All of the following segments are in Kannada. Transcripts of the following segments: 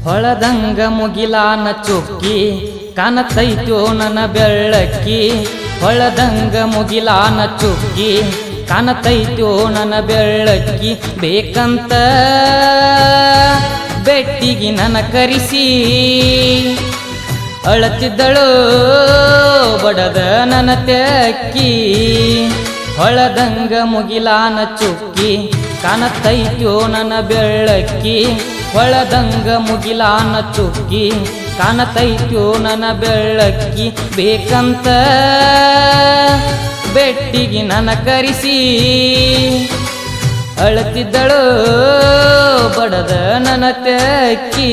ಹೊಳದಂಗ ಮುಗಿಲಾನ ಚುಕ್ಕಿ ಕಾಣತೈತೋ ನನ್ನ ಬೆಳ್ಳಕ್ಕಿ ಹೊಳದಂಗ ಮುಗಿಲಾನ ಚುಕ್ಕಿ ಕಾಣತೈತೋ ನನ್ನ ಬೆಳ್ಳಕ್ಕಿ ಬೇಕಂತ ಬೆಟ್ಟಿಗೆ ನನ್ನ ಕರಿಸಿ ಅಳತಿದ್ದಳು ಬಡದ ನನ್ನ ತೆಕ್ಕಿ ಹೊಳದಂಗ ಮುಗಿಲಾನ ಚುಕ್ಕಿ ಕಾಣತೈತೋ ನನ್ನ ಬೆಳ್ಳಕ್ಕಿ ಹೊಳದಂಗ ಮುಗಿಲಾನ ಚುಕ್ಕಿ ಕಾಣತೈತೋ ನನ್ನ ಬೆಳ್ಳಕ್ಕಿ ಬೇಕಂತ ಬೆಟ್ಟಿಗೆ ನನ್ನ ಕರಿಸಿ ಅಳತಿದ್ದಳು ಬಡದ ನನ್ನ ತೆಕ್ಕಿ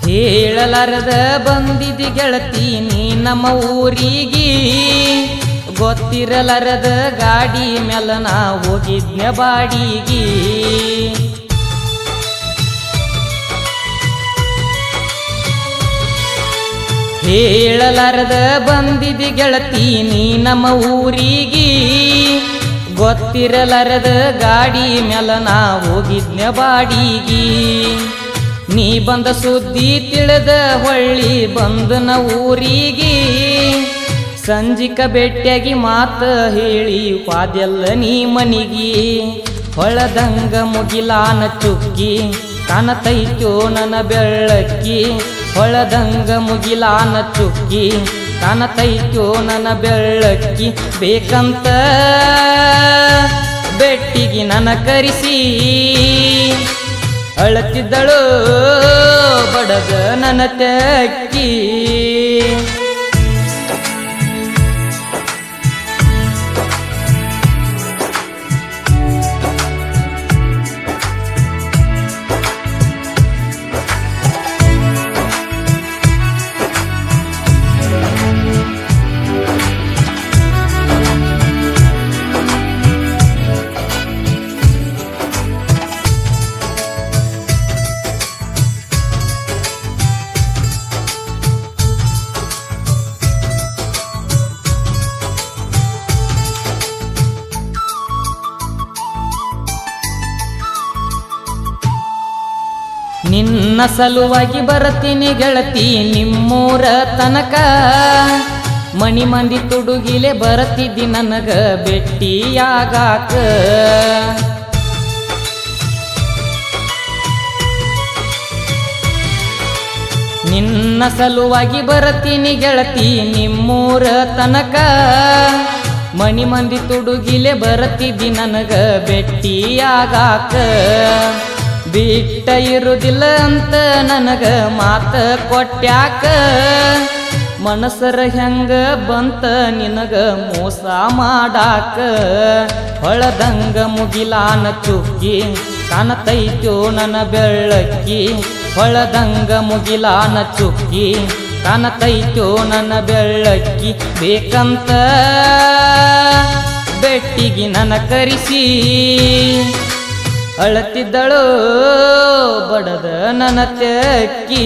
ಹೇಳಲಾರದ ಬಂದಿದಿ ಗೆಳತಿ ನೀ ನಮ್ಮ ಊರಿಗೆ ಗೊತ್ತಿರಲಾರದ ಗಾಡಿ ಮ್ಯಾಲ ನಾ ಹೋಗಿದ್ನ ಬಾಡಿಗೆ ಹೇಳಲಾರದ ಬಂದಿದಿ ಗೆಳತಿ ನೀ ನಮ್ಮ ಊರಿಗೆ ಗೊತ್ತಿರಲಾರದ ಗಾಡಿ ಮ್ಯಾಲ ನಾ ಹೋಗಿದ್ನ ಬಾಡಿಗೆ ನೀ ಬಂದ ಸುದ್ದಿ ತಿಳಿದ ಹೊಳ್ಳಿ ಬಂದನ ಊರಿಗೆ ಸಂಜಿಕ ಬೆಟ್ಟಿಯಾಗಿ ಮಾತ ಹೇಳಿ ಪಾದೆಲ್ಲ ನೀ ಮನಿಗಿ ಹೊಳದಂಗ ಮುಗಿಲಾನ ಚುಕ್ಕಿ ಕಾಣತೈತೋ ನನ್ನ ಬೆಳ್ಳಕ್ಕಿ ಹೊಳದಂಗ ಮುಗಿಲಾನ ಚುಕ್ಕಿ ಕಾಣತೈತೋ ನನ್ನ ಬೆಳ್ಳಕ್ಕಿ ಬೇಕಂತ ಬೆಟ್ಟಿಗೆ ನನ್ನ ಕರಿಸಿ ಅಳತಿದ್ದಳು ಬಡದ ನನ್ನ ತೆಕ್ಕಿ ನಿನ್ನ ಸಲುವಾಗಿ ಬರತೀನಿ ಗೆಳತಿ ನಿಮ್ಮೂರ ತನಕ ಮಣಿ ಮಂದಿ ತುಡುಗಿಲೆ ಬರತಿದ್ದಿ ನನಗ ಬೆಟ್ಟಿಯಾಗಾಕ ನಿನ್ನ ಸಲುವಾಗಿ ಬರತೀನಿ ಗೆಳತಿ ನಿಮ್ಮೂರ ತನಕ ಮಣಿ ಮಂದಿ ತುಡುಗಿಲೆ ಬರತಿದ್ದಿ ನನಗ ಬೆಟ್ಟಿಯಾಗಾಕ ಬಿಟ್ಟ ಇರುವುದಿಲ್ಲ ಅಂತ ನನಗ ಮಾತ ಕೊಟ್ಯಾಕ ಮನಸರ ಹೆಂಗ ಬಂತ ನಿನಗ ಮೋಸ ಮಾಡಾಕ ಹೊಳದಂಗ ಮುಗಿಲಾನ ಚುಕ್ಕಿ ಕಾಣತೈತೋ ನನ್ನ ಬೆಳ್ಳಕ್ಕಿ ಹೊಳದಂಗ ಮುಗಿಲಾನ ಚುಕ್ಕಿ ಕಾಣತೈತೋ ನನ್ನ ಬೆಳ್ಳಕ್ಕಿ ಬೇಕಂತ ಬೆಟ್ಟಿಗೆ ನನ್ನ ಕರಿಸಿ ಅಳತಿದ್ದಳು ಬಡದ ನನ್ನ ತೆಕ್ಕಿ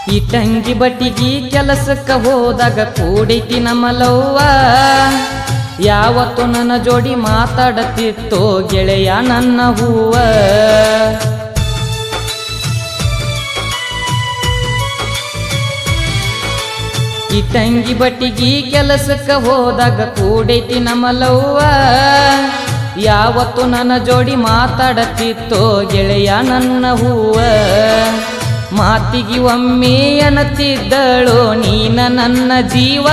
ಈ ತಂಗಿ ಬಟ್ಟಿಗಿ ಕೆಲಸಕ್ಕ ಹೋದಾಗ ಕೂಡೈತಿ ನಮ್ಮಲವ್ವ ಯಾವತ್ತು ನನ್ನ ಜೋಡಿ ಮಾತಾಡತಿತ್ತೋ ಗೆಳೆಯ ನನ್ನ ಹೂವ ಈ ತಂಗಿ ಬಟ್ಟಿಗಿ ಕೆಲಸಕ್ಕ ಹೋದಾಗ ಕೂಡೈತಿ ನಮ್ಮಲವ್ವ ಯಾವತ್ತು ನನ್ನ ಜೋಡಿ ಮಾತಾಡತಿತ್ತೋ ಗೆಳೆಯ ನನ್ನ ಹೂವ ಮಾತಿಗೆ ಒಮ್ಮೆ ಅನ್ನತಿದ್ದಳು ನೀನ ನನ್ನ ಜೀವ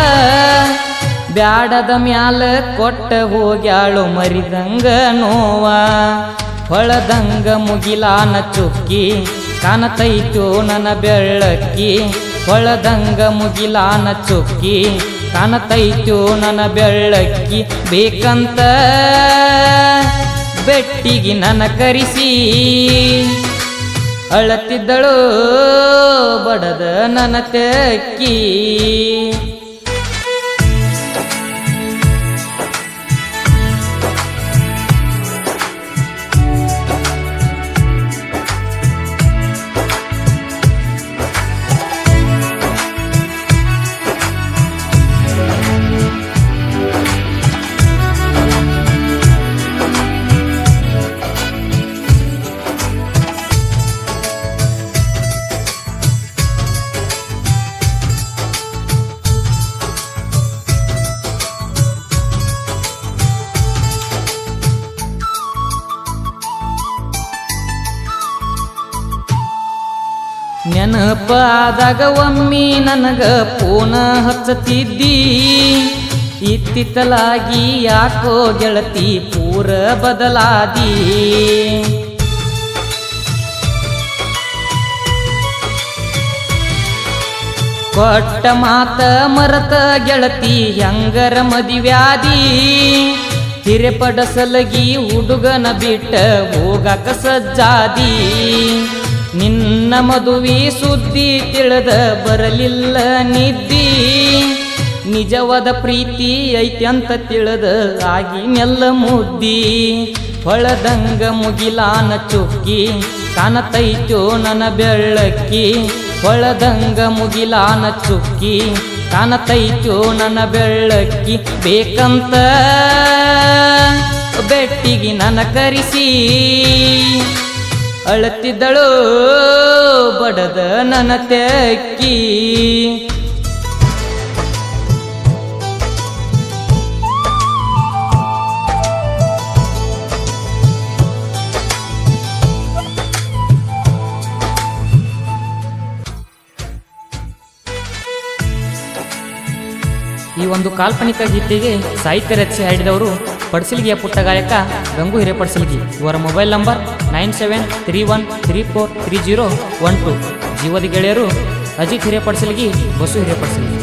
ಬ್ಯಾಡದ ಮ್ಯಾಲ ಕೊಟ್ಟ ಹೋಗ್ಯಾಳು ಮರಿದಂಗ ನೋವ ಹೊಳದಂಗ ಮುಗಿಲಾನ ಚುಕ್ಕಿ ಕಾಣತೈತೋ ನನ್ನ ಬೆಳ್ಳಕ್ಕಿ ಹೊಳದಂಗ ಮುಗಿಲಾನ ಚುಕ್ಕಿ ಕಾಣತೈತೋ ನನ್ನ ಬೆಳ್ಳಕ್ಕಿ ಬೇಕಂತ ಬೆಟ್ಟಿಗೆ ನನ್ನ ಕರಿಸಿ ಅಳತಿದ್ದಳು ಬಡದ ನನ್ನ ತೆಕ್ಕಿ ನೆನಪಾದಾಗ ಒಮ್ಮೆ ನನಗ ಫೋನ ಹಚ್ಚತಿದ್ದಿ ಇತ್ತಿತ್ತಲಾಗಿ ಯಾಕೋ ಗೆಳತಿ ಪೂರ ಬದಲಾದಿ ಕೊಟ್ಟ ಮಾತ ಮರತ ಗೆಳತಿ ಹೆಂಗರ ಮದಿವ್ಯಾದಿ ಹಿರೆಪಡಸಲಗಿ ಹುಡುಗನ ಬಿಟ್ಟ ಹೋಗಾಕ ಸಜ್ಜಾದಿ ನಿನ್ನ ಮದುವೆ ಸುದ್ದಿ ತಿಳಿದ ಬರಲಿಲ್ಲ ನಿದ್ದಿ ನಿಜವಾದ ಪ್ರೀತಿ ಐತ್ಯಂತ ತಿಳಿದ ಆಗಿ ನೆಲ್ಲ ಮುದ್ದಿ ಹೊಳದಂಗ ಮುಗಿಲಾನ ಚುಕ್ಕಿ ಕಾಣತೈತೋ ನನ್ನ ಬೆಳ್ಳಕ್ಕಿ ಹೊಳದಂಗ ಮುಗಿಲಾನ ಚುಕ್ಕಿ ಕಾಣತೈತೋ ನನ್ನ ಬೆಳ್ಳಕ್ಕಿ ಬೇಕಂತ ಬೆಟ್ಟಿಗೆ ನನ್ನ ಕರಿಸಿ ಅಳತಿದ್ದಳು ಬಡದ ನನ್ನ ತೆಕ್ಕಿ ಈ ಒಂದು ಕಾಲ್ಪನಿಕ ಗೀತೆಗೆ ಸಾಹಿತ್ಯ ರಚಿಸಿ ಹಾಡಿದವರು ಪಡ್ಸಲ್ಗಿಯ ಪುಟ್ಟ ಗಾಯಕ ಗಂಗು ಹಿರೇಪಡ್ಸಲ್ಗಿ. ಇವರ ಮೊಬೈಲ್ ನಂಬರ್ 9731343012. ಜೀವದ ಗೆಳೆಯರು ಅಜಿತ್ ಹಿರೇಪಡ್ಸಲ್ಗಿ, ಬಸು ಹಿರೇಪಡ್ಸಲ್ಗಿ.